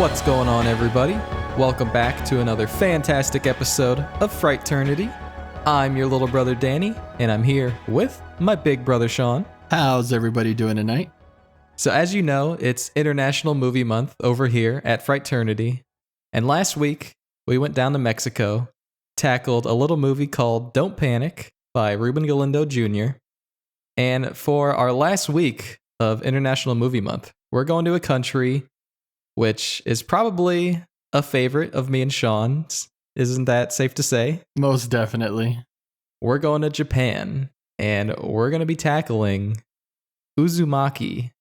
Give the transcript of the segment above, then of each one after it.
What's going on, everybody? Welcome back to another fantastic episode of Frighternity. I'm your little brother Danny, and I'm here with my big brother Sean. How's everybody doing tonight? So as you know, it's International Movie Month over here at Frighternity, and last week we went down to Mexico, tackled a little movie called Don't Panic by Ruben Galindo Jr., and for our last week of International Movie Month, we're going to a country which is probably a favorite of me and Sean's. Isn't that safe to say? Most definitely. We're going to Japan, and we're going to be tackling Uzumaki,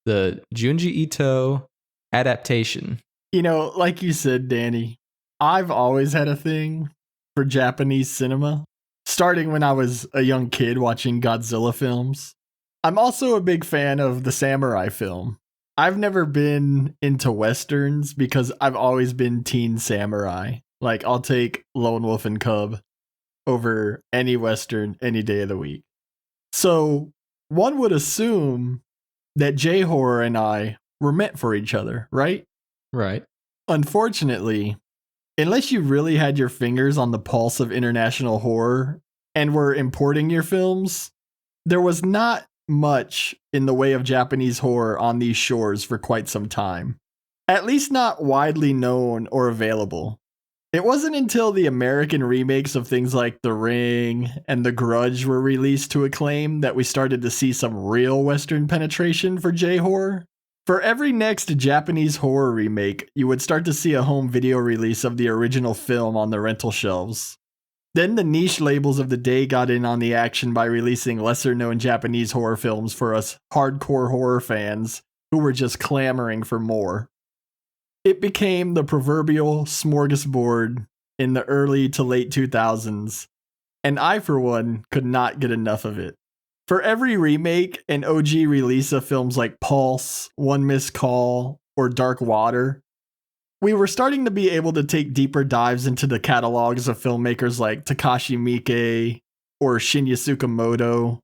the Junji Ito adaptation. You know, like you said, Danny, I've always had a thing for Japanese cinema, starting when I was a young kid watching Godzilla films. I'm also a big fan of the samurai film. I've never been into Westerns because I've always been teen samurai. Like, I'll take Lone Wolf and Cub over any Western any day of the week. So, one would assume that J-horror and I were meant for each other, right? Right. Unfortunately, unless you really had your fingers on the pulse of international horror and were importing your films, there was not much in the way of Japanese horror on these shores for quite some time. At least not widely known or available. It wasn't until the American remakes of things like The Ring and The Grudge were released to acclaim that we started to see some real Western penetration for J-horror. For every next Japanese horror remake, you would start to see a home video release of the original film on the rental shelves. Then the niche labels of the day got in on the action by releasing lesser-known Japanese horror films for us hardcore horror fans who were just clamoring for more. It became the proverbial smorgasbord in the early to late 2000s, and I, for one, could not get enough of it. For every remake and OG release of films like Pulse, One Missed Call, or Dark Water, we were starting to be able to take deeper dives into the catalogs of filmmakers like Takashi Miike or Shinya Tsukamoto.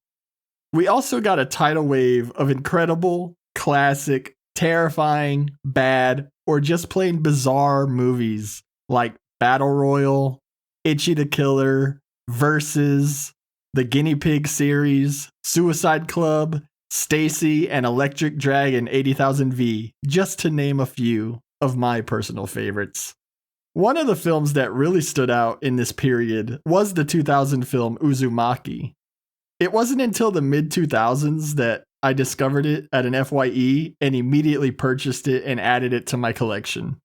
We also got a tidal wave of incredible, classic, terrifying, bad, or just plain bizarre movies like Battle Royale, Itchy the Killer, Versus, the Guinea Pig series, Suicide Club, Stacy, and Electric Dragon 80,000 V, just to name a few of my personal favorites. One of the films that really stood out in this period was the 2000 film Uzumaki. It wasn't until the mid-2000s that I discovered it at an FYE and immediately purchased it and added it to my collection.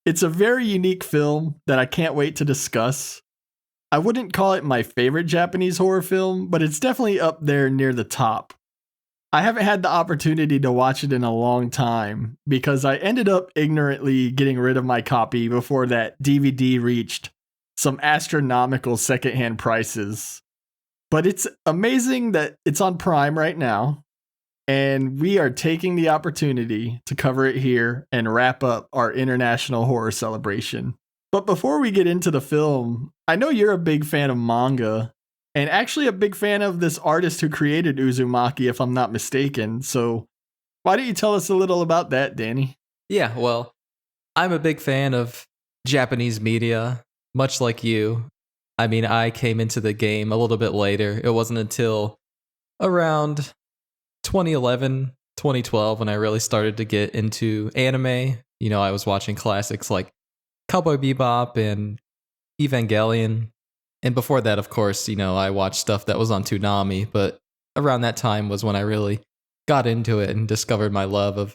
It's a very unique film that I can't wait to discuss. I wouldn't call it my favorite Japanese horror film, but it's definitely up there near the top. I haven't had the opportunity to watch it in a long time because I ended up ignorantly getting rid of my copy before that DVD reached some astronomical secondhand prices. But it's amazing that it's on Prime right now, and we are taking the opportunity to cover it here and wrap up our international horror celebration. But before we get into the film, I know you're a big fan of manga, and actually a big fan of this artist who created Uzumaki, if I'm not mistaken. So why don't you tell us a little about that, Danny? Yeah, well, I'm a big fan of Japanese media, much like you. I mean, I came into the game a little bit later. It wasn't until around 2011, 2012 when I really started to get into anime. You know, I was watching classics like Cowboy Bebop and Evangelion. And before that, of course, you know, I watched stuff that was on Toonami, but around that time was when I really got into it and discovered my love of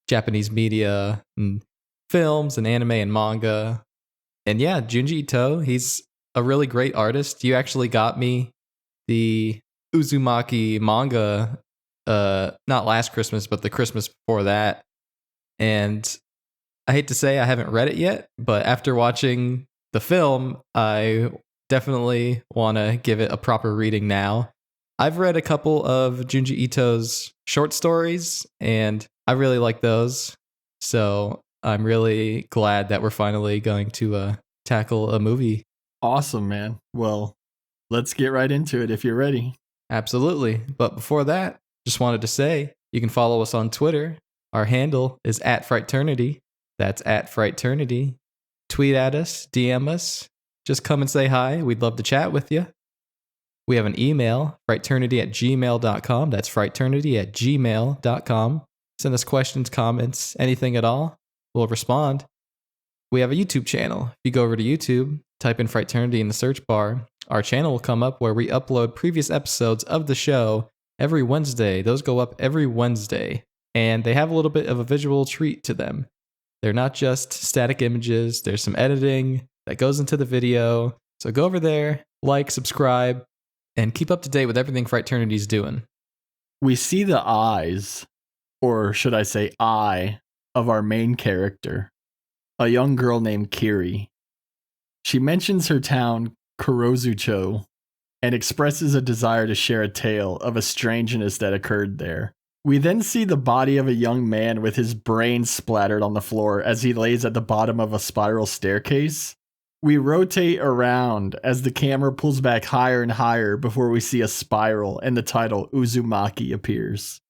Japanese media and films and anime and manga. And yeah, Junji Ito, he's a really great artist. You actually got me the Uzumaki manga, not last Christmas, but the Christmas before that. And I hate to say I haven't read it yet, but after watching the film, I definitely want to give it a proper reading now. I've read a couple of Junji Ito's short stories, and I really like those. So I'm really glad that we're finally going to tackle a movie. Awesome, man. Well, let's get right into it if you're ready. Absolutely. But before that, just wanted to say you can follow us on Twitter. Our handle is @Frighternity. That's at Frighternity. Tweet at us, DM us, just come and say hi. We'd love to chat with you. We have an email, frighternity@gmail.com. That's frighternity@gmail.com. Send us questions, comments, anything at all. We'll respond. We have a YouTube channel. If you go over to YouTube, type in Frighternity in the search bar, our channel will come up where we upload previous episodes of the show every Wednesday. Those go up every Wednesday, and they have a little bit of a visual treat to them. They're not just static images. There's some editing that goes into the video. So go over there, like, subscribe, and keep up to date with everything Frighternity's doing. We see the eyes, or should I say eye, of our main character, a young girl named Kiri. She mentions her town, Kurouzu-cho, and expresses a desire to share a tale of a strangeness that occurred there. We then see the body of a young man with his brain splattered on the floor as he lays at the bottom of a spiral staircase. We rotate around as the camera pulls back higher and higher before we see a spiral and the title Uzumaki appears.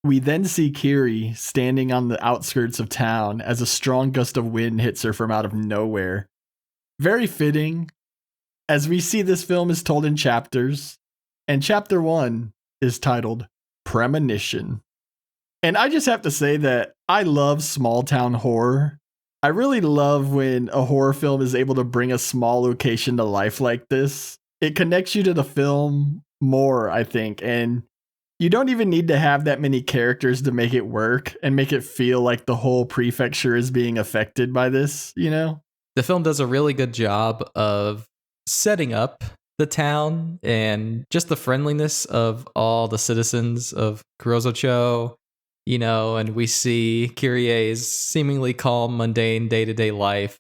We then see Kiri standing on the outskirts of town as a strong gust of wind hits her from out of nowhere. Very fitting, as we see this film is told in chapters, and chapter 1 is titled Premonition. And I just have to say that I love small town horror. I really love when a horror film is able to bring a small location to life like this. It connects you to the film more, I think, and you don't even need to have that many characters to make it work and make it feel like the whole prefecture is being affected by this, you know? The film does a really good job of setting up the town and just the friendliness of all the citizens of Kurouzu-cho, you know, and we see Kirie's seemingly calm, mundane day-to-day life,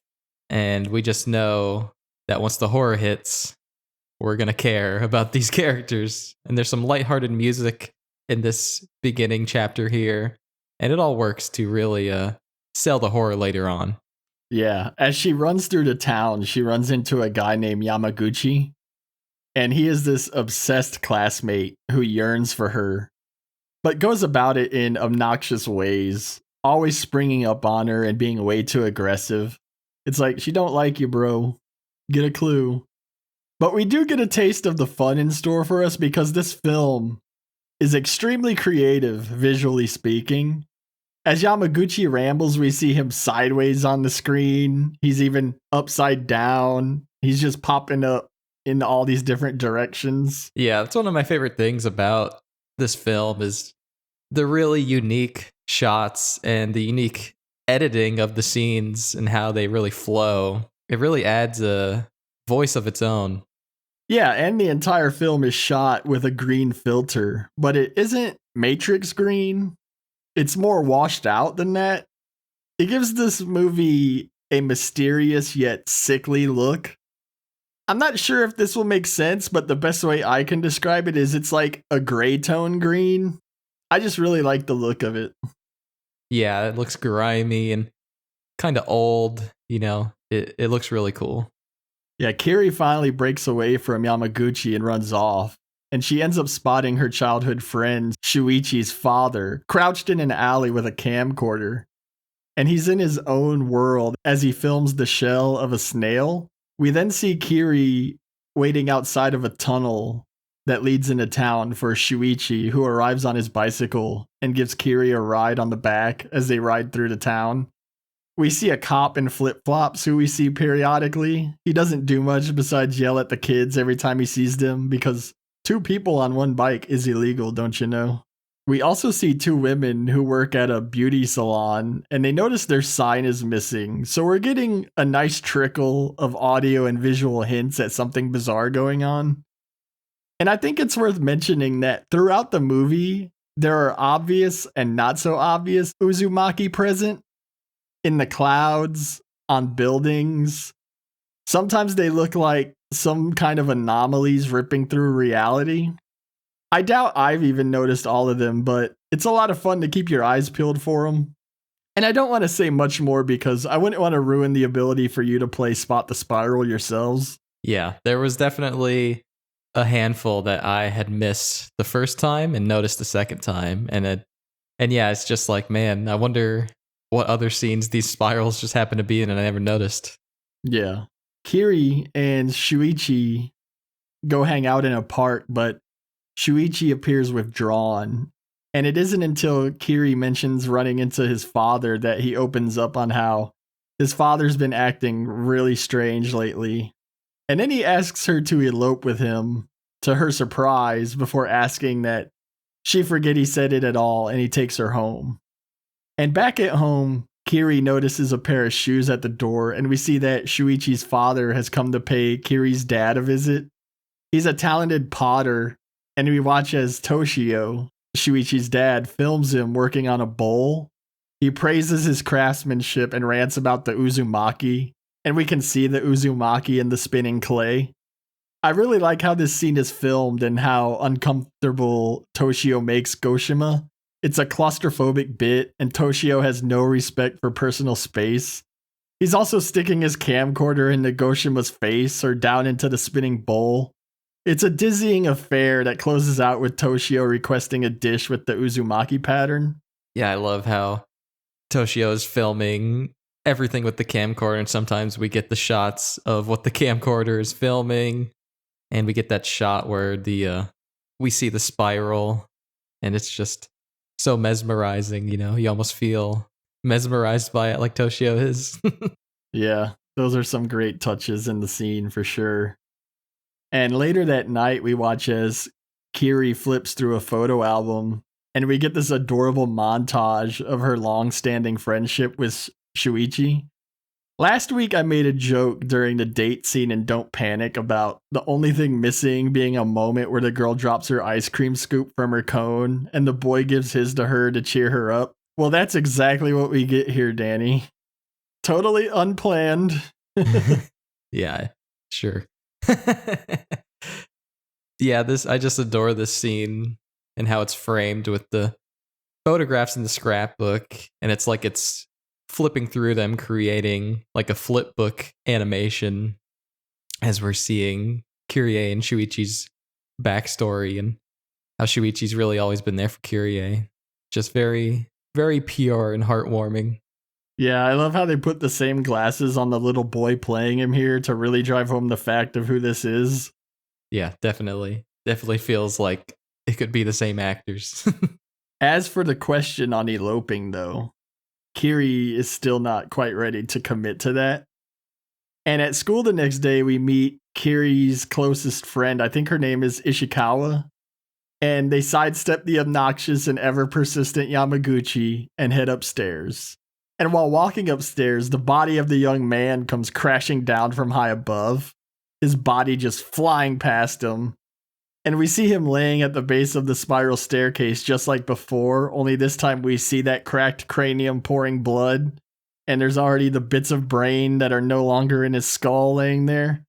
and we just know that once the horror hits, we're going to care about these characters. And there's some lighthearted music in this beginning chapter here, and it all works to really sell the horror later on. Yeah, as she runs through the town, she runs into a guy named Yamaguchi, and he is this obsessed classmate who yearns for her, but goes about it in obnoxious ways, always springing up on her and being way too aggressive. It's like, she don't like you, bro. Get a clue. But we do get a taste of the fun in store for us because this film is extremely creative, visually speaking. As Yamaguchi rambles, we see him sideways on the screen. He's even upside down. He's just popping up in all these different directions. Yeah, that's one of my favorite things about this film is the really unique shots and the unique editing of the scenes and how they really flow. It really adds a voice of its own. Yeah, and the entire film is shot with a green filter, but it isn't Matrix green. It's more washed out than that. It gives this movie a mysterious yet sickly look. I'm not sure if this will make sense, but the best way I can describe it is it's like a gray tone green. I just really like the look of it. Yeah, it looks grimy and kind of old, you know. It looks really cool. Yeah, Kiri finally breaks away from Yamaguchi and runs off, and she ends up spotting her childhood friend, Shuichi's father, crouched in an alley with a camcorder. And he's in his own world as he films the shell of a snail. We then see Kiri waiting outside of a tunnel that leads into town for Shuichi, who arrives on his bicycle and gives Kiri a ride on the back as they ride through the town. We see a cop in flip-flops who we see periodically. He doesn't do much besides yell at the kids every time he sees them because 2 people on one bike is illegal, don't you know? We also see 2 women who work at a beauty salon, and they notice their sign is missing. So we're getting a nice trickle of audio and visual hints at something bizarre going on. And I think it's worth mentioning that throughout the movie, there are obvious and not so obvious Uzumaki present in the clouds, on buildings. Sometimes they look like some kind of anomalies ripping through reality. I doubt I've even noticed all of them, but it's a lot of fun to keep your eyes peeled for them. And I don't want to say much more because I wouldn't want to ruin the ability for you to play Spot the Spiral yourselves. Yeah, there was definitely a handful that I had missed the first time and noticed the second time. And yeah, it's just like, man, I wonder what other scenes these spirals just happen to be in, and I never noticed. Yeah. Kiri and Shuichi go hang out in a park, but Shuichi appears withdrawn. And it isn't until Kiri mentions running into his father that he opens up on how his father's been acting really strange lately. And then he asks her to elope with him, to her surprise, before asking that she forget he said it at all, and he takes her home. And back at home, Kiri notices a pair of shoes at the door, and we see that Shuichi's father has come to pay Kiri's dad a visit. He's a talented potter, and we watch as Toshio, Shuichi's dad, films him working on a bowl. He praises his craftsmanship and rants about the Uzumaki, and we can see the Uzumaki in the spinning clay. I really like how this scene is filmed and how uncomfortable Toshio makes Goshima. It's a claustrophobic bit, and Toshio has no respect for personal space. He's also sticking his camcorder into Goshima's face or down into the spinning bowl. It's a dizzying affair that closes out with Toshio requesting a dish with the Uzumaki pattern. Yeah, I love how Toshio is filming everything with the camcorder, and sometimes we get the shots of what the camcorder is filming, and we get that shot where we see the spiral, and it's just so mesmerizing, you know? You almost feel mesmerized by it like Toshio is. Yeah, those are some great touches in the scene for sure. And later that night, we watch as Kiri flips through a photo album, and we get this adorable montage of her long-standing friendship with Shuichi. Last week, I made a joke during the date scene in Don't Panic about the only thing missing being a moment where the girl drops her ice cream scoop from her cone, and the boy gives his to her to cheer her up. Well, that's exactly what we get here, Danny. Totally unplanned. Yeah, sure. Yeah, I just adore this scene and how it's framed with the photographs in the scrapbook, and it's like it's flipping through them, creating like a flip book animation as we're seeing Kyrie and Shuichi's backstory and how Shuichi's really always been there for Kyrie. Just very, very pure and heartwarming. Yeah, I love how they put the same glasses on the little boy playing him here to really drive home the fact of who this is. Yeah, definitely. Definitely feels like it could be the same actors. As for the question on eloping, though, Kiri is still not quite ready to commit to that. And at school the next day, we meet Kiri's closest friend. I think her name is Ishikawa. And they sidestep the obnoxious and ever persistent Yamaguchi and head upstairs. And while walking upstairs, the body of the young man comes crashing down from high above, his body just flying past him. And we see him laying at the base of the spiral staircase just like before, only this time we see that cracked cranium pouring blood, and there's already the bits of brain that are no longer in his skull laying there.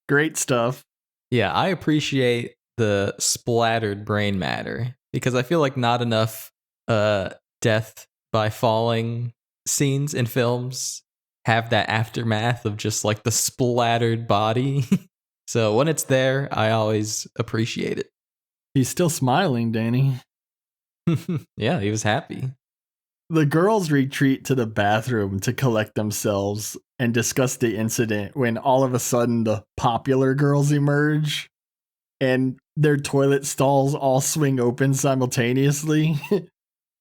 Great stuff. Yeah, I appreciate the splattered brain matter because I feel like not enough death by falling scenes in films have that aftermath of just like the splattered body. So when it's there, I always appreciate it. He's still smiling, Danny. Yeah, he was happy. The girls retreat to the bathroom to collect themselves and discuss the incident when all of a sudden the popular girls emerge and their toilet stalls all swing open simultaneously.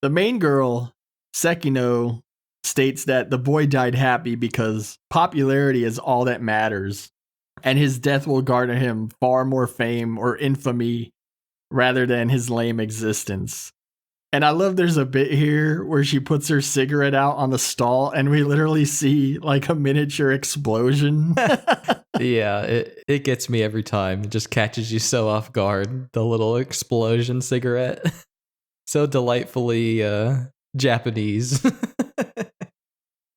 The main girl, Sekino, states that the boy died happy because popularity is all that matters, and his death will garner him far more fame or infamy rather than his lame existence. And I love there's a bit here where she puts her cigarette out on the stall and we literally see like a miniature explosion. Yeah, it gets me every time. It just catches you so off guard. The little explosion cigarette. So delightfully Japanese.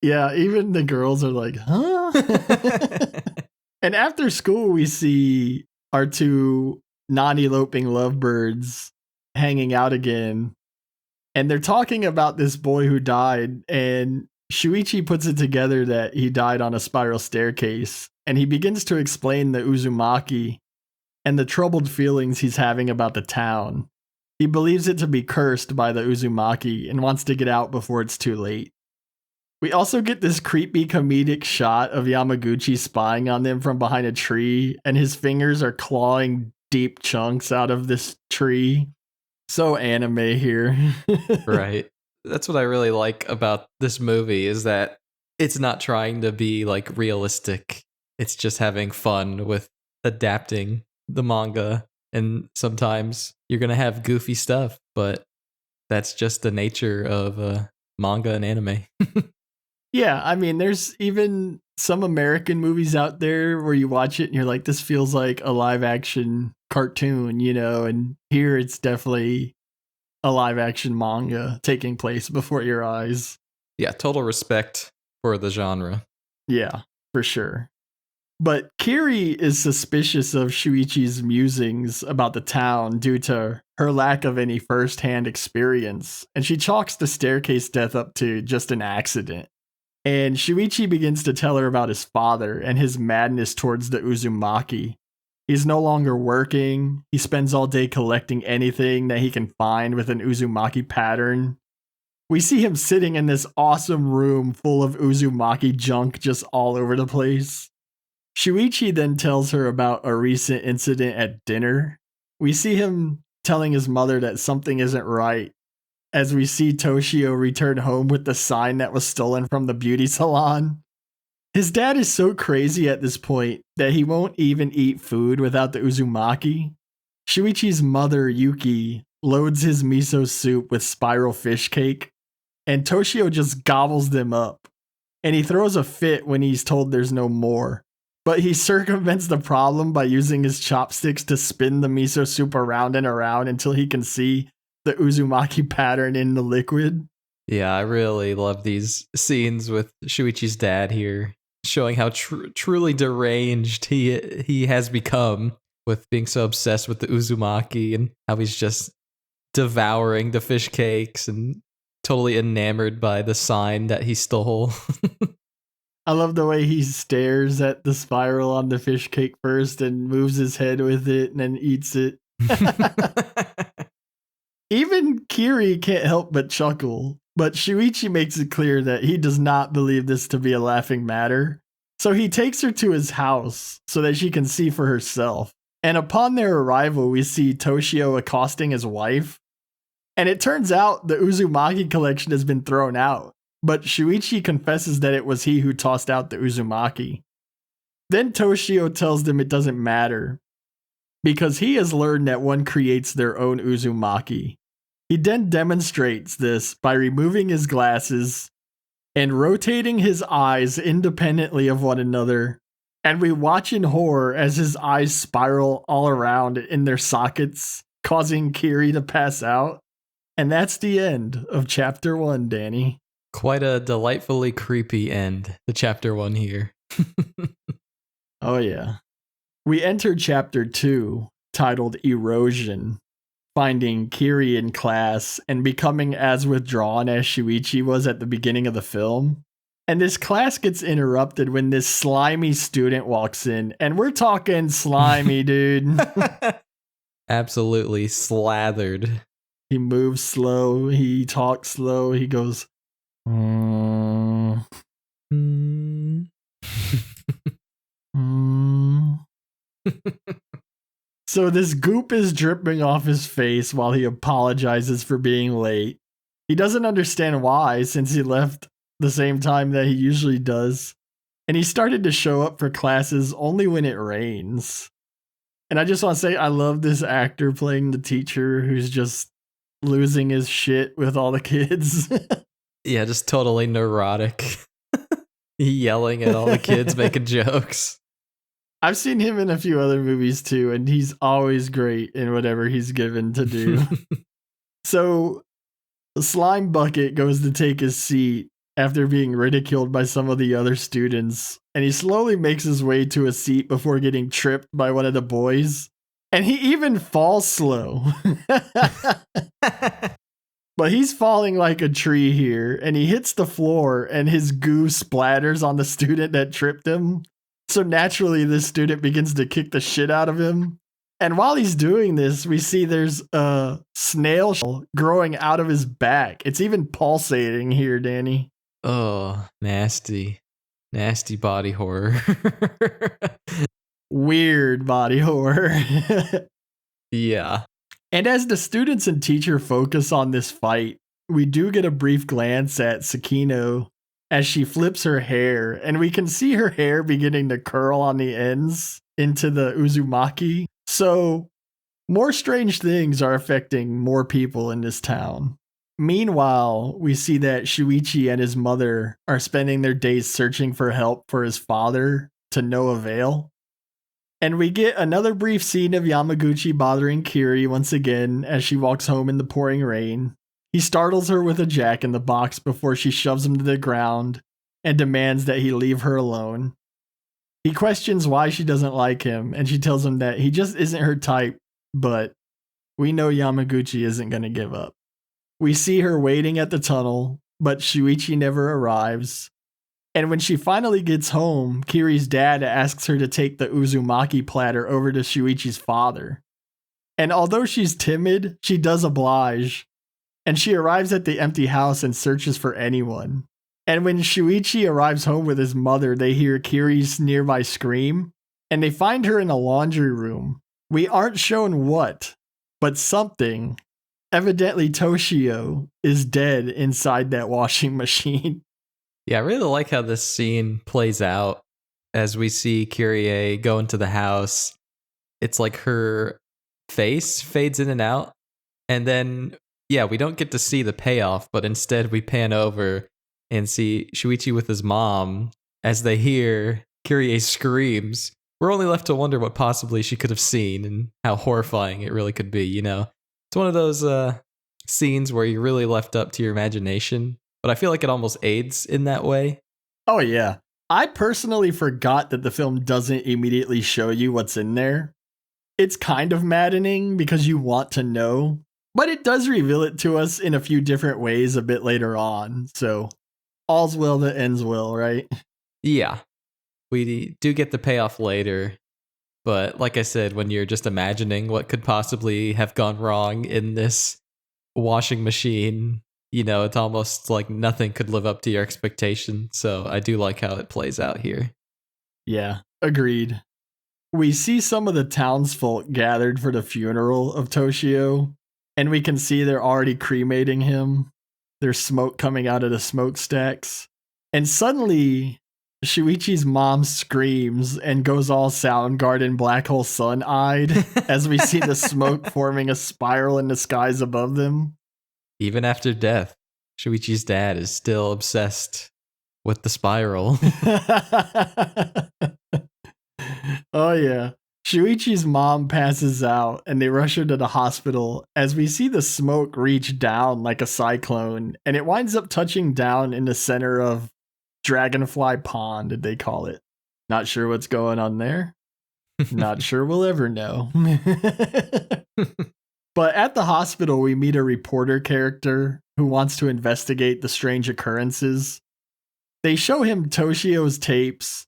Yeah, even the girls are like, huh? And after school, we see our two non-eloping lovebirds hanging out again. And they're talking about this boy who died. And Shuichi puts it together that he died on a spiral staircase. And he begins to explain the Uzumaki and the troubled feelings he's having about the town. He believes it to be cursed by the Uzumaki and wants to get out before it's too late. We also get this creepy comedic shot of Yamaguchi spying on them from behind a tree, and his fingers are clawing deep chunks out of this tree. So anime here. Right. That's what I really like about this movie is that it's not trying to be like realistic. It's just having fun with adapting the manga. And sometimes you're going to have goofy stuff, but that's just the nature of manga and anime. Yeah, I mean, there's even some American movies out there where you watch it and you're like, this feels like a live action cartoon, and here it's definitely a live action manga taking place before your eyes. Yeah, total respect for the genre. Yeah, for sure. But Kiri is suspicious of Shuichi's musings about the town due to her lack of any first-hand experience, and she chalks the staircase death up to just an accident. And Shuichi begins to tell her about his father and his madness towards the Uzumaki. He's no longer working. He spends all day collecting anything that he can find with an Uzumaki pattern. We see him sitting in this awesome room full of Uzumaki junk just all over the place. Shuichi then tells her about a recent incident at dinner. We see him telling his mother that something isn't right, as we see Toshio return home with the sign that was stolen from the beauty salon. His dad is so crazy at this point that he won't even eat food without the Uzumaki. Shuichi's mother, Yuki, loads his miso soup with spiral fish cake, and Toshio just gobbles them up. And he throws a fit when he's told there's no more. But he circumvents the problem by using his chopsticks to spin the miso soup around and around until he can see the Uzumaki pattern in the liquid. Yeah, I really love these scenes with Shuichi's dad here, showing how truly deranged he has become with being so obsessed with the Uzumaki and how he's just devouring the fish cakes and totally enamored by the sign that he stole. I love the way he stares at the spiral on the fish cake first and moves his head with it and then eats it. Even Kiri can't help but chuckle, but Shuichi makes it clear that he does not believe this to be a laughing matter. So he takes her to his house so that she can see for herself. And upon their arrival, we see Toshio accosting his wife. And it turns out the Uzumaki collection has been thrown out. But Shuichi confesses that it was he who tossed out the Uzumaki. Then Toshio tells them it doesn't matter, because he has learned that one creates their own Uzumaki. He then demonstrates this by removing his glasses and rotating his eyes independently of one another. And we watch in horror as his eyes spiral all around in their sockets, causing Kiri to pass out. And that's the end of chapter 1, Danny. Quite a delightfully creepy end to chapter 1 here. Oh, yeah. We enter chapter 2, titled Erosion, finding Kiri in class and becoming as withdrawn as Shuichi was at the beginning of the film. And this class gets interrupted when this slimy student walks in, and we're talking slimy, dude. Absolutely slathered. He moves slow, he talks slow, he goes, So this goop is dripping off his face while he apologizes for being late. He doesn't understand why, since he left the same time that he usually does. And he started to show up for classes only when it rains. And I just want to say, I love this actor playing the teacher who's just losing his shit with all the kids. Yeah, just totally neurotic. Yelling at all the kids, making jokes. I've seen him in a few other movies too, and he's always great in whatever he's given to do. So, the slime bucket goes to take his seat after being ridiculed by some of the other students, and he slowly makes his way to a seat before getting tripped by one of the boys. And he even falls slow. But he's falling like a tree here, and he hits the floor, and his goo splatters on the student that tripped him. So naturally, this student begins to kick the shit out of him. And while he's doing this, we see there's a snail shell growing out of his back. It's even pulsating here, Danny. Oh, nasty. Nasty body horror. Weird body horror. Yeah. And as the students and teacher focus on this fight, we do get a brief glance at Sakino as she flips her hair, and we can see her hair beginning to curl on the ends into the Uzumaki. So, more strange things are affecting more people in this town. Meanwhile, we see that Shuichi and his mother are spending their days searching for help for his father to no avail. And we get another brief scene of Yamaguchi bothering Kiri once again as she walks home in the pouring rain. He startles her with a jack in the box before she shoves him to the ground and demands that he leave her alone. He questions why she doesn't like him, and she tells him that he just isn't her type, but we know Yamaguchi isn't going to give up. We see her waiting at the tunnel, but Shuichi never arrives. And when she finally gets home, Kiri's dad asks her to take the Uzumaki platter over to Shuichi's father. And although she's timid, she does oblige. And she arrives at the empty house and searches for anyone. And when Shuichi arrives home with his mother, they hear Kiri's nearby scream, and they find her in a laundry room. We aren't shown what, but something. Evidently Toshio is dead inside that washing machine. Yeah, I really like how this scene plays out as we see Kyrie go into the house. It's like her face fades in and out. And then, yeah, we don't get to see the payoff, but instead we pan over and see Shuichi with his mom as they hear Kyrie screams. We're only left to wonder what possibly she could have seen and how horrifying it really could be, you know? It's one of those scenes where you're really left up to your imagination. But I feel like it almost aids in that way. Oh, yeah. I personally forgot that the film doesn't immediately show you what's in there. It's kind of maddening because you want to know, but it does reveal it to us in a few different ways a bit later on. So, all's well that ends well, right? Yeah. We do get the payoff later. But like I said, when you're just imagining what could possibly have gone wrong in this washing machine, you know, it's almost like nothing could live up to your expectation. So I do like how it plays out here. Yeah, agreed. We see some of the townsfolk gathered for the funeral of Toshio, and we can see they're already cremating him. There's smoke coming out of the smokestacks. And suddenly, Shuichi's mom screams and goes all Soundgarden Black Hole Sun-eyed as we see the smoke forming a spiral in the skies above them. Even after death, Shuichi's dad is still obsessed with the spiral. Oh, yeah. Shuichi's mom passes out and they rush her to the hospital as we see the smoke reach down like a cyclone, and it winds up touching down in the center of Dragonfly Pond, did they call it. Not sure what's going on there. Not sure we'll ever know. But at the hospital, we meet a reporter character who wants to investigate the strange occurrences. They show him Toshio's tapes,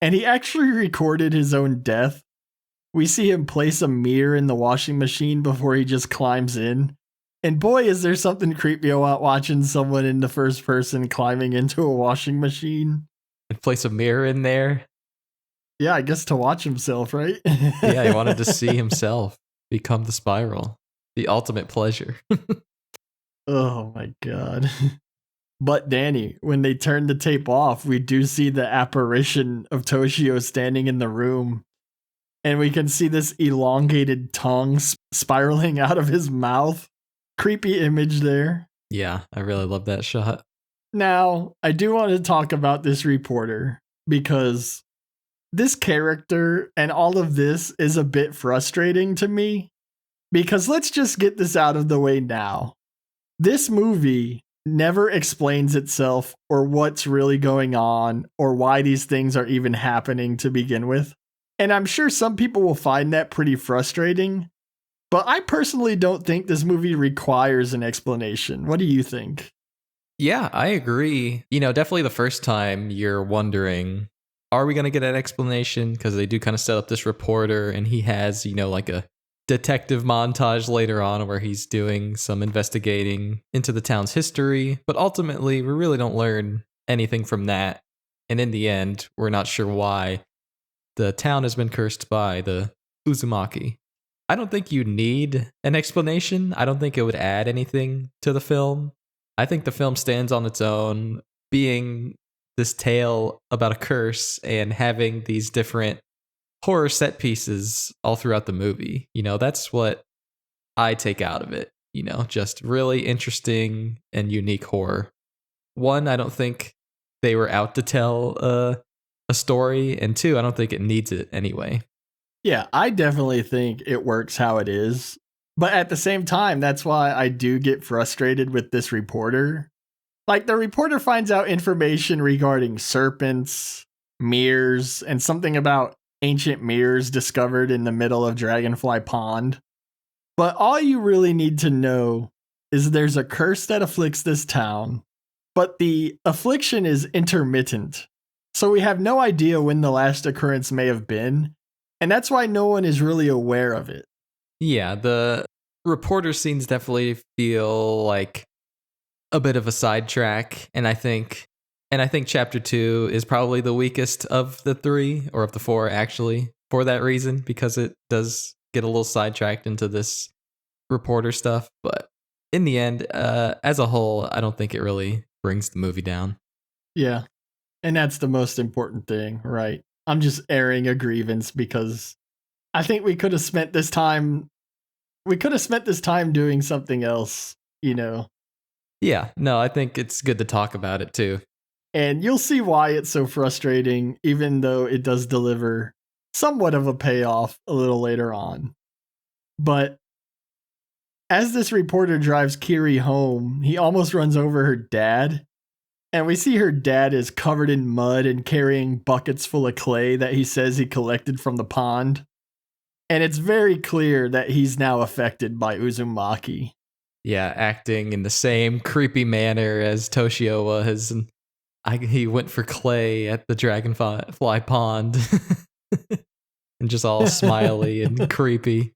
and he actually recorded his own death. We see him place a mirror in the washing machine before he just climbs in. And boy, is there something creepy about watching someone in the first person climbing into a washing machine. And place a mirror in there. Yeah, I guess to watch himself, right? Yeah, he wanted to see himself become the spiral. The ultimate pleasure. Oh my god. But Danny, when they turn the tape off, we do see the apparition of Toshio standing in the room. And we can see this elongated tongue spiraling out of his mouth. Creepy image there. Yeah, I really love that shot. Now, I do want to talk about this reporter because this character and all of this is a bit frustrating to me. Because let's just get this out of the way now. This movie never explains itself or what's really going on or why these things are even happening to begin with. And I'm sure some people will find that pretty frustrating. But I personally don't think this movie requires an explanation. What do you think? Yeah, I agree. You know, definitely the first time you're wondering, are we going to get an explanation? Because they do kind of set up this reporter and he has, you know, like a detective montage later on where he's doing some investigating into the town's history, but ultimately we really don't learn anything from that. And in the end, we're not sure why the town has been cursed by the Uzumaki. I don't think you need an explanation. I don't think it would add anything to the film. I think the film stands on its own, being this tale about a curse and having these different horror set pieces all throughout the movie. That's what I take out of it. Just really interesting and unique horror. One, I don't think they were out to tell a story, and two, I don't think it needs it anyway. Yeah, I definitely think it works how it is. But at the same time, that's why I do get frustrated with this reporter. Like, the reporter finds out information regarding serpents, mirrors, and something about ancient mirrors discovered in the middle of Dragonfly Pond. But all you really need to know is there's a curse that afflicts this town, but the affliction is intermittent. So we have no idea when the last occurrence may have been, and that's why no one is really aware of it. Yeah, the reporter scenes definitely feel like a bit of a sidetrack, and I think chapter 2 is probably the weakest of the 3 or of the 4 actually for that reason, because it does get a little sidetracked into this reporter stuff, but in the end, as a whole, I don't think it really brings the movie down. Yeah. And that's the most important thing, right? I'm just airing a grievance because I think we could have spent this time doing something else, Yeah, no, I think it's good to talk about it too. And you'll see why it's so frustrating, even though it does deliver somewhat of a payoff a little later on. But as this reporter drives Kiri home, he almost runs over her dad. And we see her dad is covered in mud and carrying buckets full of clay that he says he collected from the pond. And it's very clear that he's now affected by Uzumaki. Yeah, acting in the same creepy manner as Toshio was. And he went for clay at the Dragonfly Pond. And just all smiley and creepy.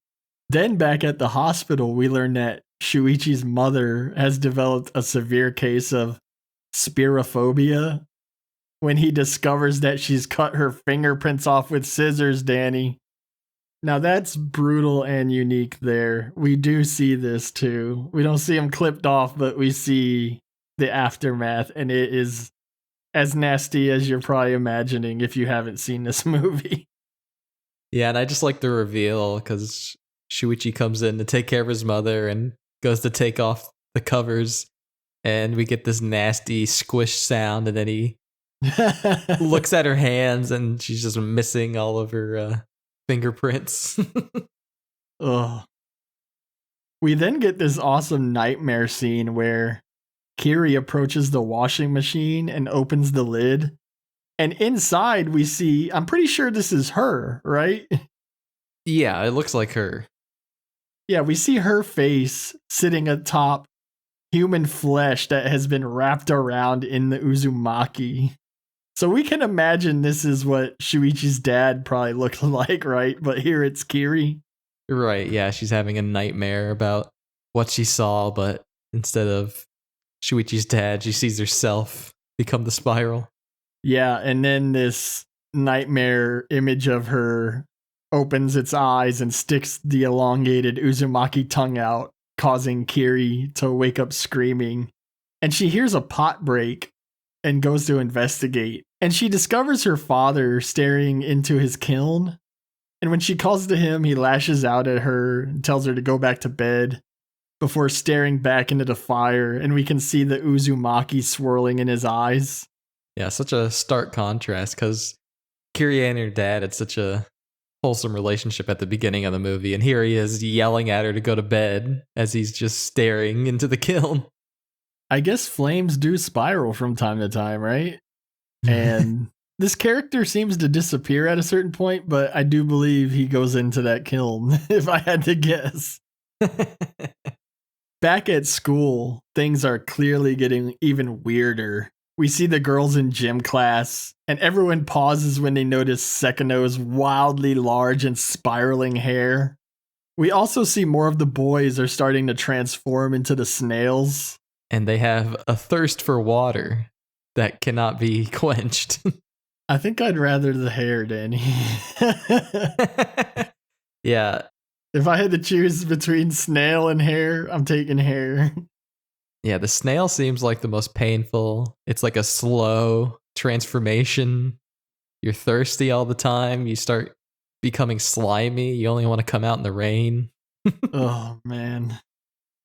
Then back at the hospital, we learn that Shuichi's mother has developed a severe case of spirophobia when he discovers that she's cut her fingerprints off with scissors, Danny. Now that's brutal and unique there. We do see this too. We don't see them clipped off, but we see the aftermath, and it is as nasty as you're probably imagining if you haven't seen this movie. Yeah, and I just like the reveal because Shuichi comes in to take care of his mother and goes to take off the covers, and we get this nasty squish sound, and then he looks at her hands and she's just missing all of her fingerprints. Ugh. We then get this awesome nightmare scene where Kiri approaches the washing machine and opens the lid. And inside we see, I'm pretty sure this is her, right? Yeah, it looks like her. Yeah, we see her face sitting atop human flesh that has been wrapped around in the Uzumaki. So we can imagine this is what Shuichi's dad probably looked like, right? But here it's Kiri. Right, yeah, she's having a nightmare about what she saw, but instead of Shuichi's dad, she sees herself become the spiral. Yeah, and then this nightmare image of her opens its eyes and sticks the elongated Uzumaki tongue out, causing Kiri to wake up screaming. And she hears a pot break and goes to investigate. And she discovers her father staring into his kiln. And when she calls to him, he lashes out at her and tells her to go back to bed before staring back into the fire. And we can see the Uzumaki swirling in his eyes. Yeah, such a stark contrast because Kiri and her dad had such a wholesome relationship at the beginning of the movie, and here he is yelling at her to go to bed as he's just staring into the kiln. I guess flames do spiral from time to time, right? And this character seems to disappear at a certain point, but I do believe he goes into that kiln, if I had to guess. Back at school, things are clearly getting even weirder. We see the girls in gym class, and everyone pauses when they notice Sekino's wildly large and spiraling hair. We also see more of the boys are starting to transform into the snails. And they have a thirst for water that cannot be quenched. I think I'd rather the hair, Danny. Yeah. If I had to choose between snail and hair, I'm taking hair. Yeah, the snail seems like the most painful. It's like a slow transformation. You're thirsty all the time. You start becoming slimy. You only want to come out in the rain. Oh, man.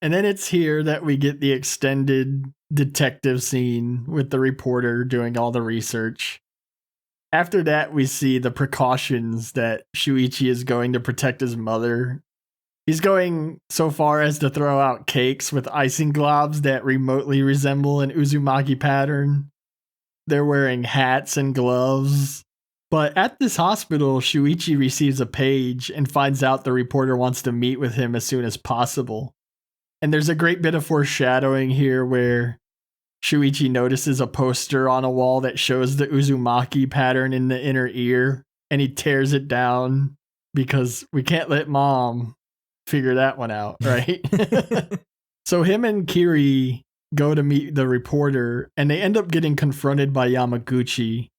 And then it's here that we get the extended detective scene with the reporter doing all the research. After that, we see the precautions that Shuichi is going to protect his mother. He's going so far as to throw out cakes with icing globs that remotely resemble an Uzumaki pattern. They're wearing hats and gloves. But at this hospital, Shuichi receives a page and finds out the reporter wants to meet with him as soon as possible. And there's a great bit of foreshadowing here where Shuichi notices a poster on a wall that shows the Uzumaki pattern in the inner ear, and he tears it down because we can't let mom figure that one out, right? So him and Kiri go to meet the reporter, and they end up getting confronted by Yamaguchi,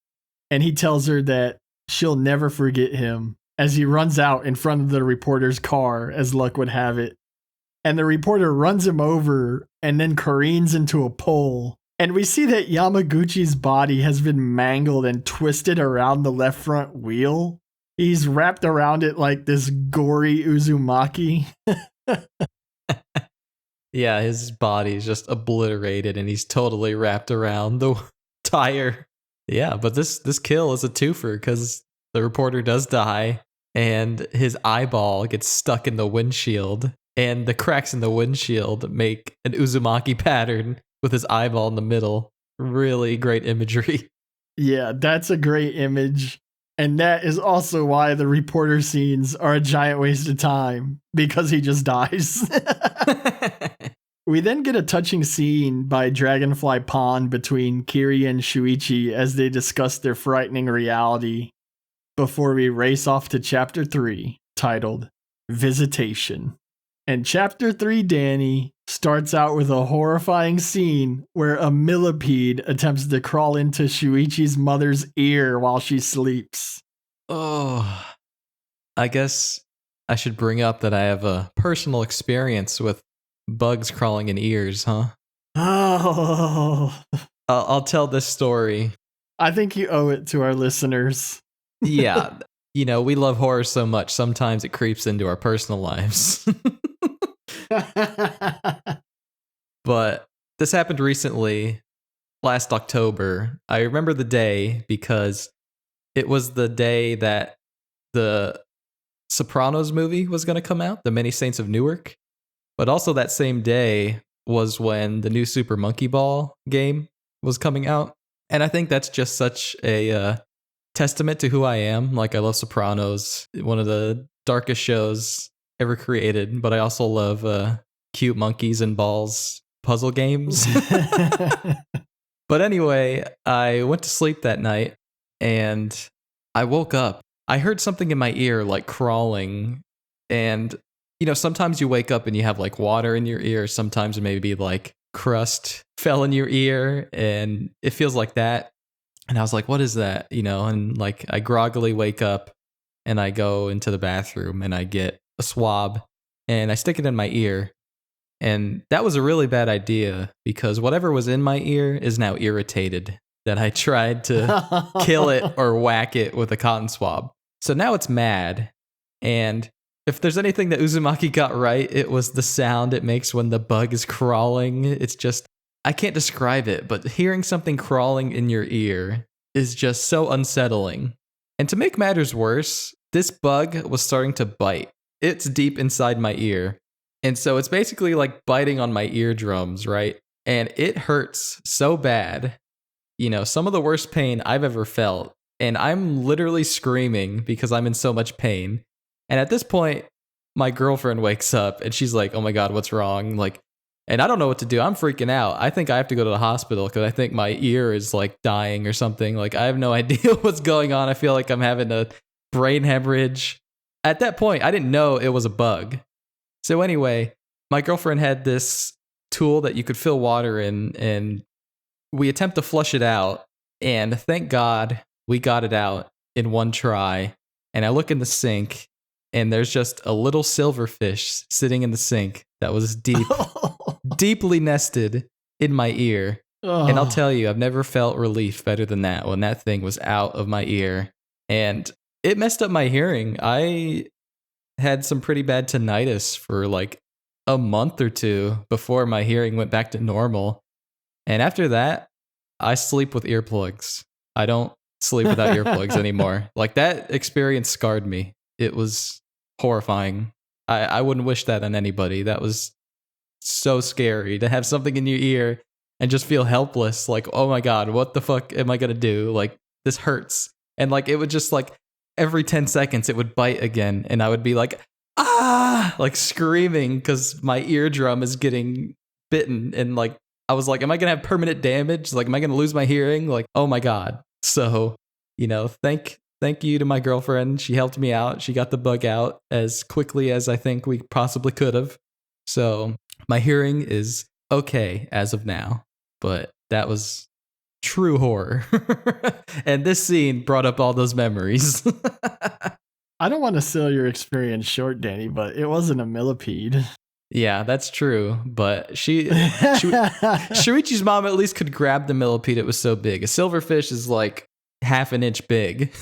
and he tells her that she'll never forget him as he runs out in front of the reporter's car, as luck would have it. And the reporter runs him over and then careens into a pole. And we see that Yamaguchi's body has been mangled and twisted around the left front wheel. He's wrapped around it like this gory Uzumaki. Yeah, his body's just obliterated and he's totally wrapped around the tire. Yeah, but this kill is a twofer because the reporter does die and his eyeball gets stuck in the windshield. And the cracks in the windshield make an Uzumaki pattern with his eyeball in the middle. Really great imagery. Yeah, that's a great image. And that is also why the reporter scenes are a giant waste of time, because he just dies. We then get a touching scene by Dragonfly Pond between Kiri and Shuichi as they discuss their frightening reality before we race off to Chapter 3, titled Visitation. And Chapter 3, Danny, starts out with a horrifying scene where a millipede attempts to crawl into Shuichi's mother's ear while she sleeps. Oh, I guess I should bring up that I have a personal experience with bugs crawling in ears, huh? Oh. I'll tell this story. I think you owe it to our listeners. Yeah, we love horror so much, sometimes it creeps into our personal lives. But this happened recently, last October. I remember the day because it was the day that the Sopranos movie was going to come out, The Many Saints of Newark. But also that same day was when the new Super Monkey Ball game was coming out. And I think that's just such a testament to who I am. Like, I love Sopranos, one of the darkest shows ever created, but I also love cute monkeys and balls puzzle games. But anyway, I went to sleep that night and I woke up. I heard something in my ear like crawling, and sometimes you wake up and you have like water in your ear, sometimes maybe like crust fell in your ear and it feels like that. And I was like, what is that? And like I groggily wake up and I go into the bathroom and I get a swab and I stick it in my ear. And that was a really bad idea because whatever was in my ear is now irritated that I tried to kill it or whack it with a cotton swab. So now it's mad. And if there's anything that Uzumaki got right, it was the sound it makes when the bug is crawling. It's just, I can't describe it, but hearing something crawling in your ear is just so unsettling. And to make matters worse, this bug was starting to bite. It's deep inside my ear. And so it's basically like biting on my eardrums, right? And it hurts so bad. Some of the worst pain I've ever felt. And I'm literally screaming because I'm in so much pain. And at this point, my girlfriend wakes up and she's like, oh my God, what's wrong? Like, and I don't know what to do. I'm freaking out. I think I have to go to the hospital because I think my ear is like dying or something. Like, I have no idea what's going on. I feel like I'm having a brain hemorrhage. At that point, I didn't know it was a bug. So anyway, my girlfriend had this tool that you could fill water in, and we attempt to flush it out. And thank God we got it out in one try. And I look in the sink, and there's just a little silverfish sitting in the sink that was deeply nested in my ear. Oh. And I'll tell you, I've never felt relief better than that when that thing was out of my ear. And it messed up my hearing. I had some pretty bad tinnitus for like a month or two before my hearing went back to normal. And after that, I sleep with earplugs. I don't sleep without earplugs anymore. Like, that experience scarred me. It was horrifying. I wouldn't wish that on anybody. That was so scary to have something in your ear and just feel helpless. Like, oh my God, what the fuck am I going to do? Like, this hurts. And like, it would just like every 10 seconds, it would bite again. And I would be like, ah, like screaming because my eardrum is getting bitten. And like, I was like, am I going to have permanent damage? Like, am I going to lose my hearing? Like, oh my God. So, you know, thank you to my girlfriend. She helped me out. She got the bug out as quickly as I think we possibly could have. So my hearing is okay as of now, but that was true horror. And this scene brought up all those memories. I don't want to sell your experience short, Danny, but it wasn't a millipede. Yeah, that's true. But Shuichi's mom at least could grab the millipede. It was so big. A silverfish is like half an inch big,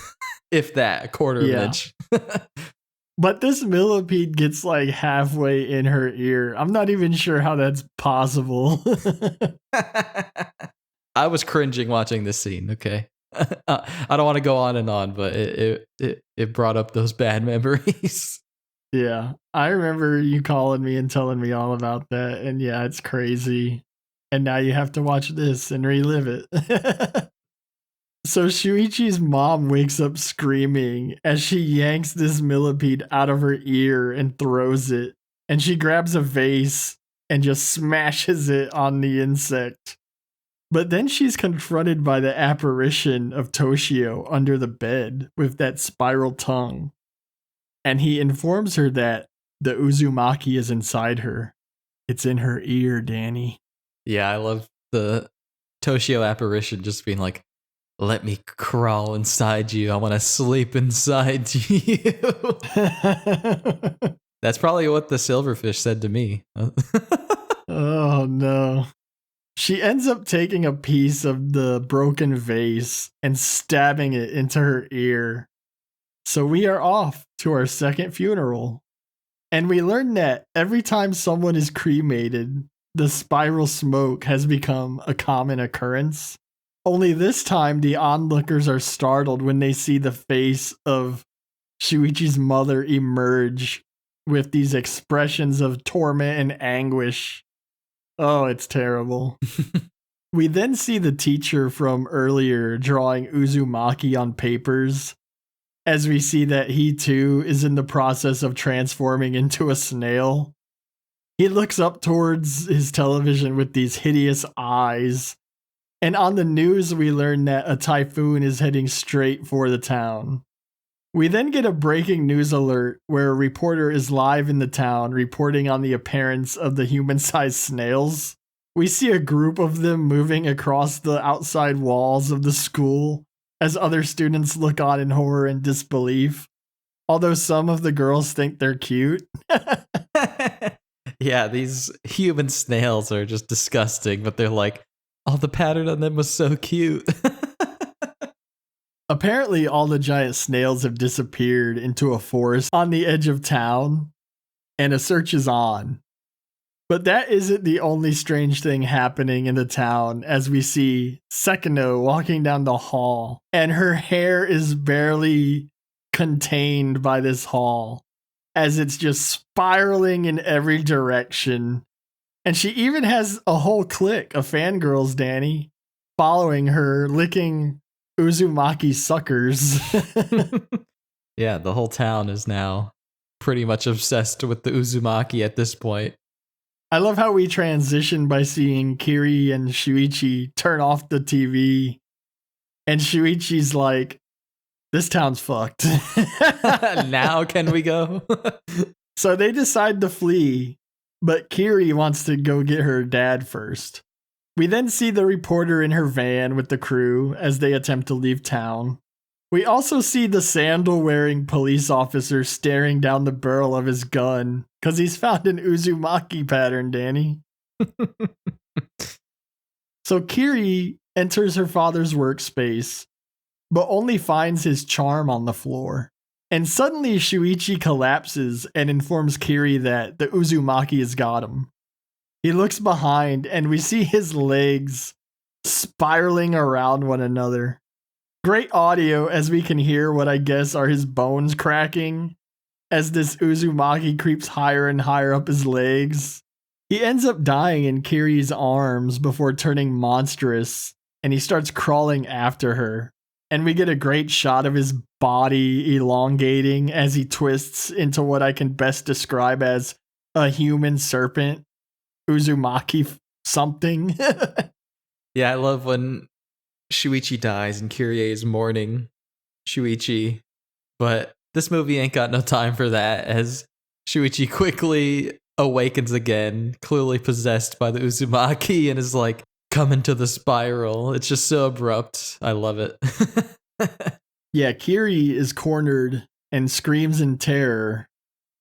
if that, a quarter of an inch. But this millipede gets like halfway in her ear. I'm not even sure how that's possible. I was cringing watching this scene. Okay. I don't want to go on and on, but it brought up those bad memories. Yeah, I remember you calling me and telling me all about that. And yeah, it's crazy. And now you have to watch this and relive it. So Shuichi's mom wakes up screaming as she yanks this millipede out of her ear and throws it. And she grabs a vase and just smashes it on the insect. But then she's confronted by the apparition of Toshio under the bed with that spiral tongue. And he informs her that the Uzumaki is inside her. It's in her ear, Danny. Yeah, I love the Toshio apparition just being like, let me crawl inside you. I want to sleep inside you. That's probably what the silverfish said to me. Oh, no. She ends up taking a piece of the broken vase and stabbing it into her ear. So we are off to our second funeral. And we learn that every time someone is cremated, the spiral smoke has become a common occurrence. Only this time, the onlookers are startled when they see the face of Shuichi's mother emerge with these expressions of torment and anguish. Oh, it's terrible. We then see the teacher from earlier drawing Uzumaki on papers, as we see that he too is in the process of transforming into a snail. He looks up towards his television with these hideous eyes. And on the news, we learn that a typhoon is heading straight for the town. We then get a breaking news alert where a reporter is live in the town reporting on the appearance of the human-sized snails. We see a group of them moving across the outside walls of the school as other students look on in horror and disbelief, although some of the girls think they're cute. Yeah, these human snails are just disgusting, but they're like, oh, the pattern on them was so cute. Apparently, all the giant snails have disappeared into a forest on the edge of town, and a search is on. But that isn't the only strange thing happening in the town, as we see Sekino walking down the hall, and her hair is barely contained by this hall, as it's just spiraling in every direction. And she even has a whole clique of fangirls, Danny, following her, licking Uzumaki suckers. Yeah, the whole town is now pretty much obsessed with the Uzumaki at this point. I love how we transition by seeing Kiri and Shuichi turn off the TV. And Shuichi's like, this town's fucked. Now can we go? So they decide to flee, but Kiri wants to go get her dad first. We then see the reporter in her van with the crew as they attempt to leave town. We also see the sandal-wearing police officer staring down the barrel of his gun because he's found an Uzumaki pattern, Danny. So Kiri enters her father's workspace, but only finds his charm on the floor. And suddenly Shuichi collapses and informs Kiri that the Uzumaki has got him. He looks behind and we see his legs spiraling around one another. Great audio as we can hear what I guess are his bones cracking as this Uzumaki creeps higher and higher up his legs. He ends up dying in Kiri's arms before turning monstrous, and he starts crawling after her. And we get a great shot of his body elongating as he twists into what I can best describe as a human serpent. Uzumaki something. Yeah, I love when Shuichi dies and Kyrie is mourning Shuichi. But this movie ain't got no time for that, as Shuichi quickly awakens again, clearly possessed by the Uzumaki, and is like coming to the spiral. It's just so abrupt. I love it. Yeah, Kiri is cornered and screams in terror,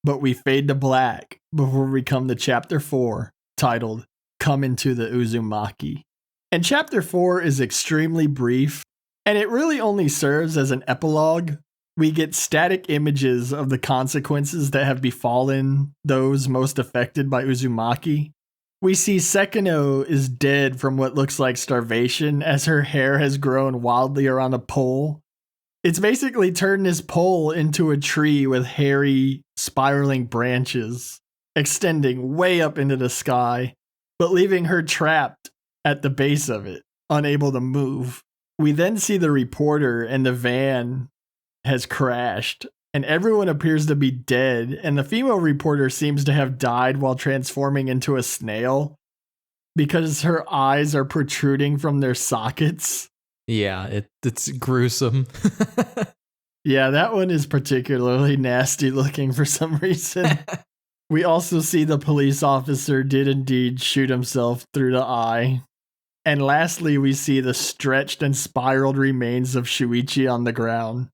but we fade to black before we come to chapter 4, titled Come Into the Uzumaki. And chapter 4 is extremely brief, and it really only serves as an epilogue. We get static images of the consequences that have befallen those most affected by Uzumaki. We see Sekino is dead from what looks like starvation as her hair has grown wildly around a pole. It's basically turned this pole into a tree with hairy, spiraling branches, extending way up into the sky, but leaving her trapped at the base of it, unable to move. We then see the reporter and the van has crashed, and everyone appears to be dead, and the female reporter seems to have died while transforming into a snail because her eyes are protruding from their sockets. Yeah, it's gruesome. Yeah, that one is particularly nasty looking for some reason. We also see the police officer did indeed shoot himself through the eye. And lastly, we see the stretched and spiraled remains of Shuichi on the ground.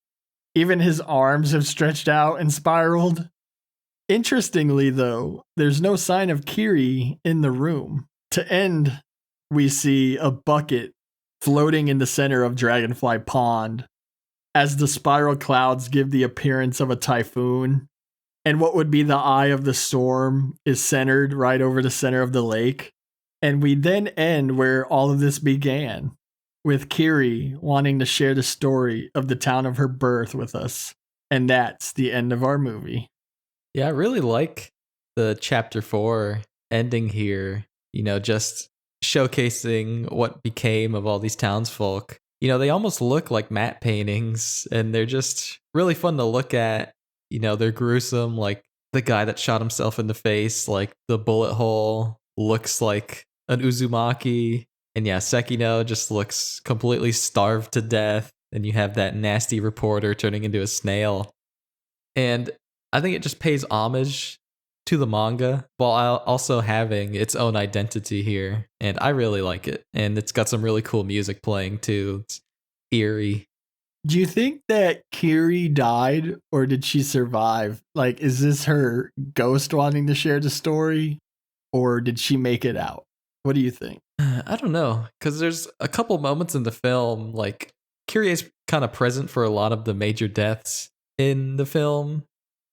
Even his arms have stretched out and spiraled. Interestingly, though, there's no sign of Kiri in the room. To end, we see a bucket floating in the center of Dragonfly Pond as the spiral clouds give the appearance of a typhoon. And what would be the eye of the storm is centered right over the center of the lake. And we then end where all of this began, with Kiri wanting to share the story of the town of her birth with us. And that's the end of our movie. Yeah, I really like the chapter 4 ending here, just showcasing what became of all these townsfolk. They almost look like matte paintings, and they're just really fun to look at. They're gruesome, like the guy that shot himself in the face, like the bullet hole looks like an Uzumaki. And yeah, Sekino just looks completely starved to death. And you have that nasty reporter turning into a snail. And I think it just pays homage to the manga while also having its own identity here. And I really like it. And it's got some really cool music playing too. It's eerie. Do you think that Kiri died or did she survive? Like, is this her ghost wanting to share the story or did she make it out? What do you think? I don't know, because there's a couple moments in the film, like, Kiri is kind of present for a lot of the major deaths in the film.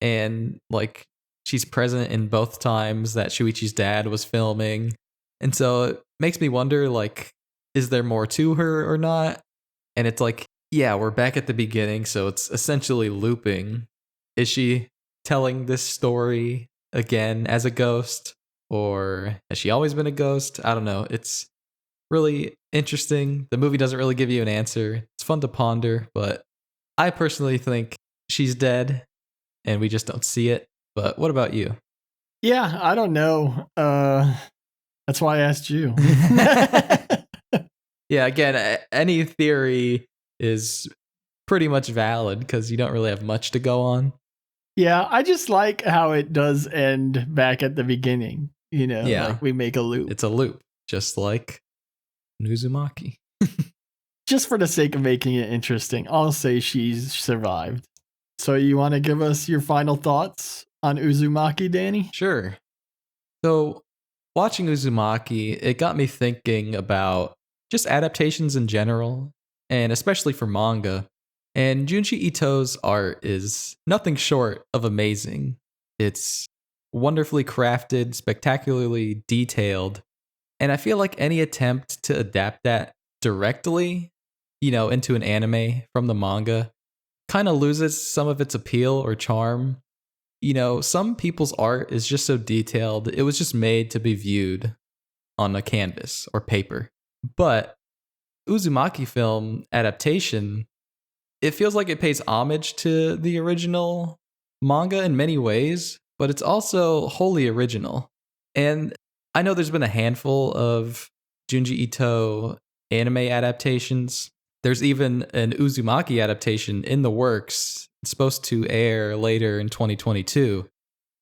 And, like, she's present in both times that Shuichi's dad was filming. And so it makes me wonder, like, is there more to her or not? And it's like, yeah, we're back at the beginning, so it's essentially looping. Is she telling this story again as a ghost? Or has she always been a ghost? I don't know. It's really interesting. The movie doesn't really give you an answer. It's fun to ponder, but I personally think she's dead and we just don't see it. But what about you? Yeah, I don't know. That's why I asked you. Yeah, again, any theory is pretty much valid because you don't really have much to go on. Yeah, I just like how it does end back at the beginning. Yeah, like we make a loop. it's a loop, just like Uzumaki. Just for the sake of making it interesting, I'll say she's survived. So you want to give us your final thoughts on Uzumaki, Danny? Sure. So, watching Uzumaki, it got me thinking about just adaptations in general, and especially for manga. And Junji Ito's art is nothing short of amazing. It's wonderfully crafted, spectacularly detailed, and I feel like any attempt to adapt that directly, into an anime from the manga kind of loses some of its appeal or charm. Some people's art is just so detailed, it was just made to be viewed on a canvas or paper. But Uzumaki film adaptation, it feels like it pays homage to the original manga in many ways, but it's also wholly original. And I know there's been a handful of Junji Ito anime adaptations. There's even an Uzumaki adaptation in the works. It's supposed to air later in 2022.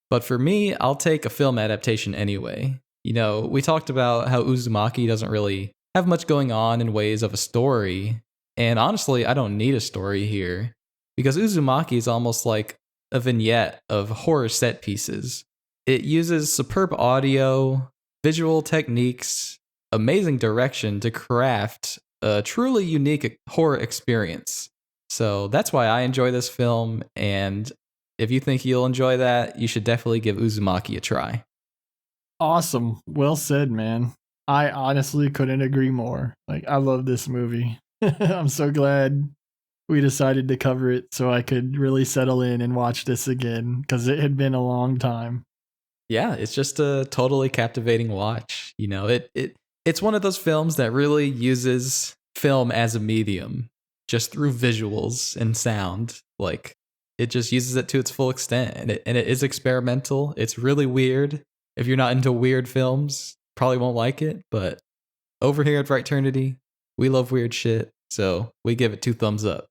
But for me, I'll take a film adaptation anyway. We talked about how Uzumaki doesn't really have much going on in ways of a story. And honestly, I don't need a story here because Uzumaki is almost like a vignette of horror set pieces. It uses superb audio, visual techniques, amazing direction to craft a truly unique horror experience. So that's why I enjoy this film, and if you think you'll enjoy that, you should definitely give Uzumaki a try. Awesome. Well said, man. I honestly couldn't agree more. Like, I love this movie. I'm so glad we decided to cover it so I could really settle in and watch this again because it had been a long time. Yeah, it's just a totally captivating watch. It's one of those films that really uses film as a medium, just through visuals and sound. Like, it just uses it to its full extent, and it is experimental. It's really weird. If you're not into weird films, probably won't like it. But over here at Frighternity, we love weird shit, so we give it 2 thumbs up.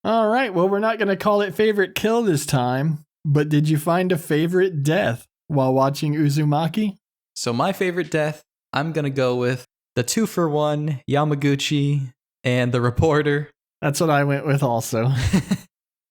All right, well, we're not going to call it favorite kill this time, but did you find a favorite death while watching Uzumaki? So my favorite death, I'm going to go with the 2-for-1 Yamaguchi and the reporter. That's what I went with also.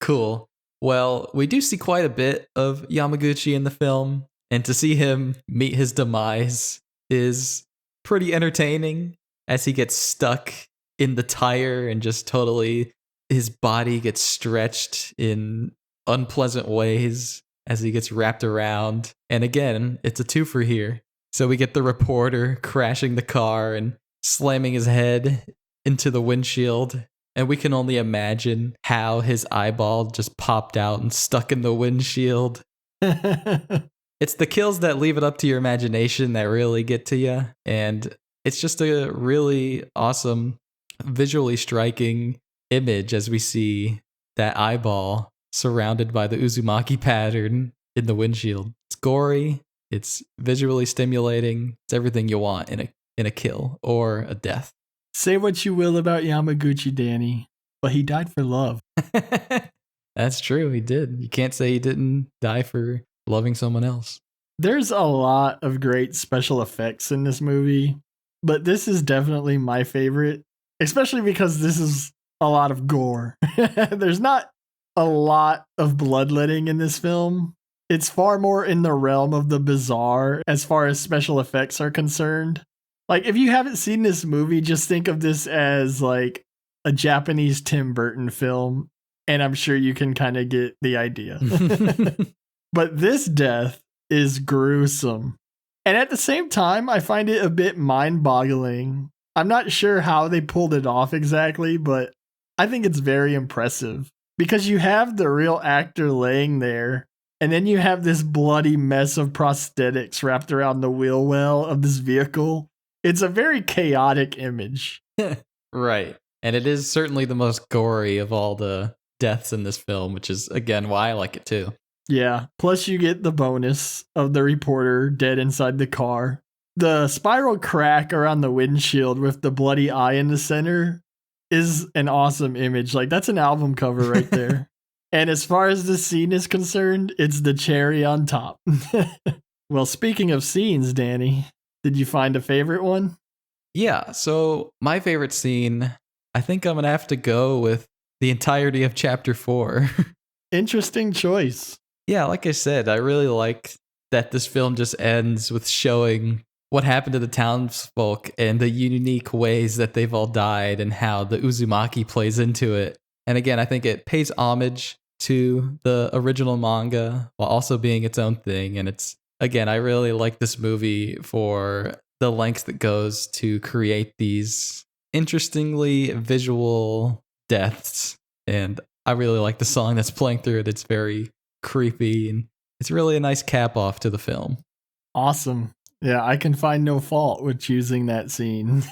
Cool. Well, we do see quite a bit of Yamaguchi in the film, and to see him meet his demise is pretty entertaining as he gets stuck in the tire and just totally his body gets stretched in unpleasant ways as he gets wrapped around. And again, it's a 2-for here. So we get the reporter crashing the car and slamming his head into the windshield. And we can only imagine how his eyeball just popped out and stuck in the windshield. It's the kills that leave it up to your imagination that really get to you. And it's just a really awesome, visually striking image as we see that eyeball surrounded by the Uzumaki pattern in the windshield. It's gory, it's visually stimulating, it's everything you want in a kill or a death. Say what you will about Yamaguchi, Danny, but he died for love. That's true, he did. You can't say he didn't die for loving someone else. There's a lot of great special effects in this movie, but this is definitely my favorite, especially because this is a lot of gore. There's not a lot of bloodletting in this film. It's far more in the realm of the bizarre as far as special effects are concerned. Like, if you haven't seen this movie, just think of this as like a Japanese Tim Burton film, and I'm sure you can kind of get the idea. But this death is gruesome. And at the same time, I find it a bit mind-boggling. I'm not sure how they pulled it off exactly, but I think it's very impressive. Because you have the real actor laying there, and then you have this bloody mess of prosthetics wrapped around the wheel well of this vehicle. It's a very chaotic image. Right. And it is certainly the most gory of all the deaths in this film, which is, again, why I like it too. Yeah. Plus, you get the bonus of the reporter dead inside the car. The spiral crack around the windshield with the bloody eye in the center is an awesome image. Like, that's an album cover right there. And as far as the scene is concerned, it's the cherry on top. Well, speaking of scenes, Danny, did you find a favorite one? Yeah, so my favorite scene, I think I'm going to have to go with the entirety of chapter 4. Interesting choice. Yeah, like I said, I really like that this film just ends with showing what happened to the townsfolk and the unique ways that they've all died and how the Uzumaki plays into it. And again, I think it pays homage to the original manga while also being its own thing. And it's, again, I really like this movie for the lengths that goes to create these interestingly visual deaths. And I really like the song that's playing through it. It's very creepy and it's really a nice cap off to the film. Awesome. Yeah, I can find no fault with choosing that scene.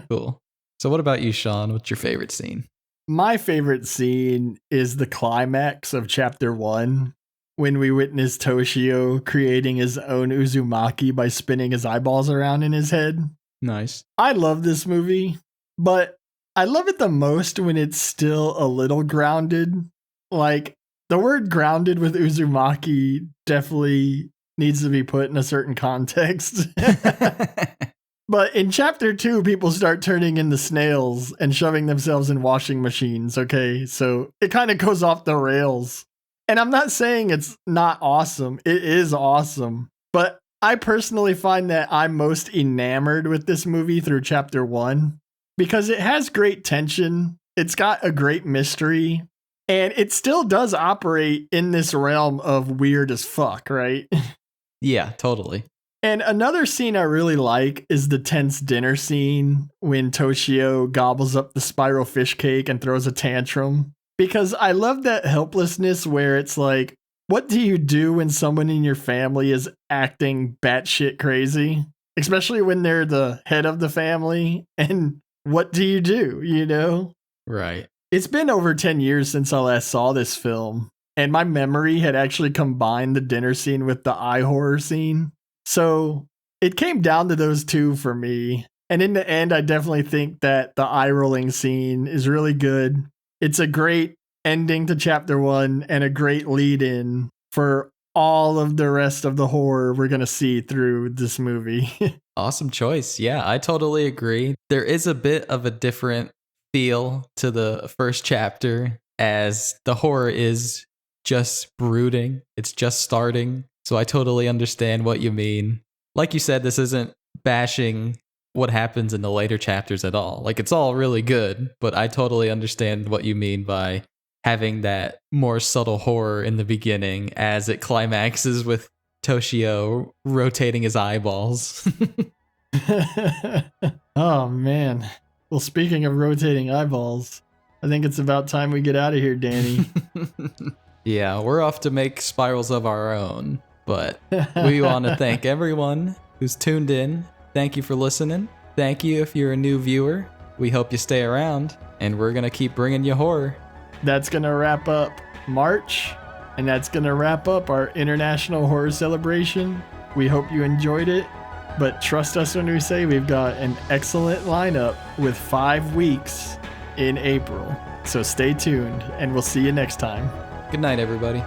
Cool. So what about you, Sean? What's your favorite scene? My favorite scene is the climax of chapter 1 when we witness Toshio creating his own Uzumaki by spinning his eyeballs around in his head. Nice. I love this movie, but I love it the most when it's still a little grounded. Like, the word grounded with Uzumaki definitely needs to be put in a certain context. But in chapter 2, people start turning into snails and shoving themselves in washing machines, okay? So it kind of goes off the rails. And I'm not saying it's not awesome. It is awesome. But I personally find that I'm most enamored with this movie through chapter 1 because it has great tension. It's got a great mystery. And it still does operate in this realm of weird as fuck, right? Yeah, totally. And another scene I really like is the tense dinner scene when Toshio gobbles up the spiral fish cake and throws a tantrum. Because I love that helplessness where it's like, what do you do when someone in your family is acting batshit crazy? Especially when they're the head of the family. And what do, you know? Right. It's been over 10 years since I last saw this film. And my memory had actually combined the dinner scene with the eye horror scene. So it came down to those two for me. And in the end, I definitely think that the eye rolling scene is really good. It's a great ending to chapter 1 and a great lead in for all of the rest of the horror we're going to see through this movie. Awesome choice. Yeah, I totally agree. There is a bit of a different feel to the first chapter as the horror is just brooding. It's just starting. So I totally understand what you mean. Like you said, this isn't bashing what happens in the later chapters at all. Like, it's all really good, but I totally understand what you mean by having that more subtle horror in the beginning as it climaxes with Toshio rotating his eyeballs. Oh, man. Well, speaking of rotating eyeballs, I think it's about time we get out of here, Danny. Yeah, we're off to make spirals of our own. But we want to thank everyone who's tuned in. Thank you for listening. Thank you if you're a new viewer. We hope you stay around, and we're going to keep bringing you horror. That's going to wrap up March, and that's going to wrap up our International Horror Celebration. We hope you enjoyed it, but trust us when we say we've got an excellent lineup with 5 weeks in April. So stay tuned, and we'll see you next time. Good night, everybody.